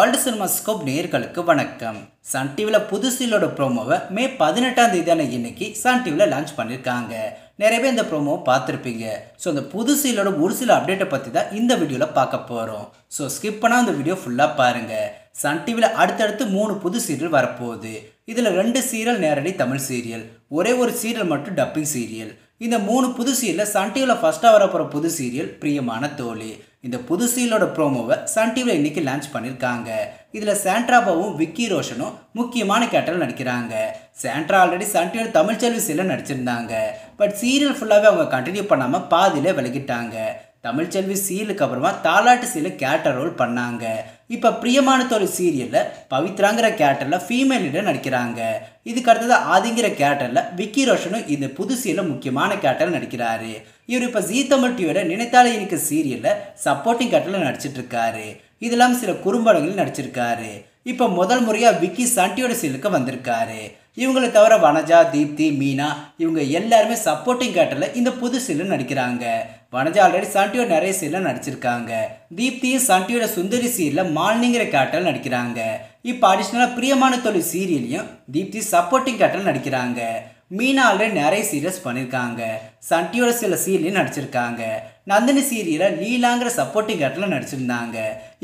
World cinemascope நேயர்களுக்கு வணக்கம். Sun டிவியில் புது சீரியலோட ப்ரோமோவை மே 18ஆம் தேதியான இன்னைக்கு சன் டிவியில் லான்ச் பண்ணியிருக்காங்க. நிறைய பேர் இந்த ப்ரோமோவை பார்த்துருப்பீங்க. ஸோ இந்த புது சீரியலோட ஒரு சில அப்டேட்டை பற்றி தான் இந்த வீடியோவில் பார்க்க போகிறோம். ஸோ ஸ்கிப் பண்ணால் இந்த வீடியோ ஃபுல்லாக பாருங்கள். சன் டிவியில் அடுத்தடுத்து 3 புது சீரியல் வரப்போகுது. இதில் 2 சீரியல் நேரடி தமிழ் சீரியல், ஒரே ஒரு சீரியல் மட்டும் டப்பிங் சீரியல். இந்த 3 புது சீரியலில் சன் டிவியில் ஃபஸ்ட்டாக வரப்போகிற புது சீரியல் பிரியமான தோழி. இந்த புது சீரியலோட ப்ரோமோவை சன் டிவியில் இன்னைக்கு லான்ச் பண்ணியிருக்காங்க. இதில் சாண்ட்ராபாவும் விக்கி ரோஷனும் முக்கியமான கேரக்டரில் நடிக்கிறாங்க. சாண்ட்ரா ஆல்ரெடி சன் டிவியில் தமிழ் செல்வி சீரியல் நடிச்சிருந்தாங்க. பட் சீரியல் ஃபுல்லாகவே அவங்க கண்டினியூ பண்ணாமல் பாதியிலே விலகிட்டாங்க. தமிழ் செல்வி சீரியலுக்கு அப்புறமா தாலாட்டு சீரியல் கேரக்டர் ரோல் பண்ணாங்க. இப்போ பிரியமான தோழி சீரியலில் பவித்ராங்கிற கேரக்டரில் ஃபீமேல் லீடர் நடிக்கிறாங்க. இதுக்கு அடுத்தது ஆதிங்கிற கேரக்டரில் விக்கி ரோஷனும் இந்த புது சீரியலில் முக்கியமான கேரக்டர் நடிக்கிறாரு. இவர் இப்போ ஜீ தமிழ் டிவியோட நினைத்தாலே இனிக்க சீரியலில் சப்போர்ட்டிங் கேரக்டரில் நடிச்சிட்டு இருக்காரு. இது இல்லாமல் சில குறும்படங்களில் நடிச்சிருக்காரு. இப்போ முதல் முறையாக விக்கி சன் டிவியோட சீரியலுக்கு வந்திருக்காரு. இவங்களை தவிர வனஜா, தீப்தி, மீனா இவங்க எல்லாருமே சப்போர்ட்டிங் கேரக்டரில் இந்த புது சீரியல் நடிக்கிறாங்க. வனஜா ஆல்ரெடி சன் டிவியோட நிறைய சீரியல் நடிச்சிருக்காங்க. தீப்தியும் சன் டிவியோட சுந்தரி சீரியலில் மாலினிங்கிற கேரக்டரில் நடிக்கிறாங்க. இப்போ அடிஷ்னலாக பிரியமான தோழி சீரியலையும் தீப்தி சப்போர்ட்டிங் கேரக்டரில் நடிக்கிறாங்க. மீனா ஆல்ரெடி நிறைய சீரியல்ஸ் பண்ணியிருக்காங்க. சன் டிவியோட சில சீரியலையும் நடிச்சிருக்காங்க. நந்தினி சீரியலில் லீலாங்கிற சப்போர்ட்டிங் கேரக்டரில் நடிச்சிருந்தாங்க.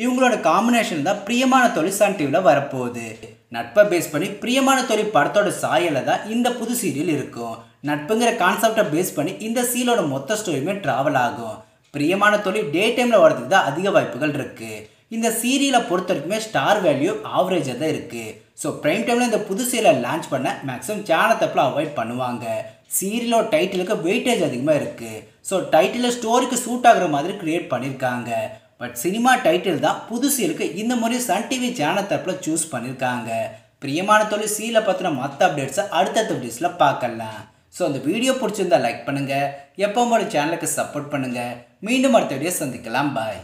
இவங்களோட காம்பினேஷன் தான் பிரியமான தோழி சன் டிவியில் வரப்போகுது. நட்பை பேஸ் பண்ணி பிரியமான தோழி படத்தோட சாயலில் தான் இந்த புது சீரியல் இருக்கும். நட்புங்கிற கான்செப்டை பேஸ் பண்ணி இந்த சீரியலோட மொத்த ஸ்டோரியுமே ட்ராவல் ஆகும். பிரியமான தோழி டே டைமில் வரதுக்கு தான் அதிக வாய்ப்புகள் இருக்குது. இந்த சீரியலை பொறுத்த வரைக்குமே ஸ்டார் வேல்யூ ஆவரேஜாக தான் இருக்குது. ஸோ ப்ரைம் டைமில் இந்த புது சீரியலை லான்ச் பண்ண மேக்ஸிமம் சேனல் தப்பில் அவாய்ட் பண்ணுவாங்க. சீரியலோட டைட்டிலுக்கு வெயிட்டேஜ் அதிகமாக இருக்குது. ஸோ டைட்டிலில் ஸ்டோரிக்கு சூட் ஆகிற மாதிரி க்ரியேட் பண்ணியிருக்காங்க. பட் சினிமா டைட்டில் தான் புது சீரியலுக்கு இந்த முறை சன் டிவி சேனல் தப்பில் சூஸ் பண்ணியிருக்காங்க. பிரியமான தோழி சீரியலை பற்றின மற்ற அப்டேட்ஸை அடுத்தடுத்த வீடியோஸில் பார்க்கலாம். ஸோ அந்த வீடியோ பிடிச்சிருந்தா லைக் பண்ணுங்கள். எப்போ சேனலுக்கு சப்போர்ட் பண்ணுங்கள். மீண்டும் அடுத்த வீடியோ சந்திக்கலாம். பாய்.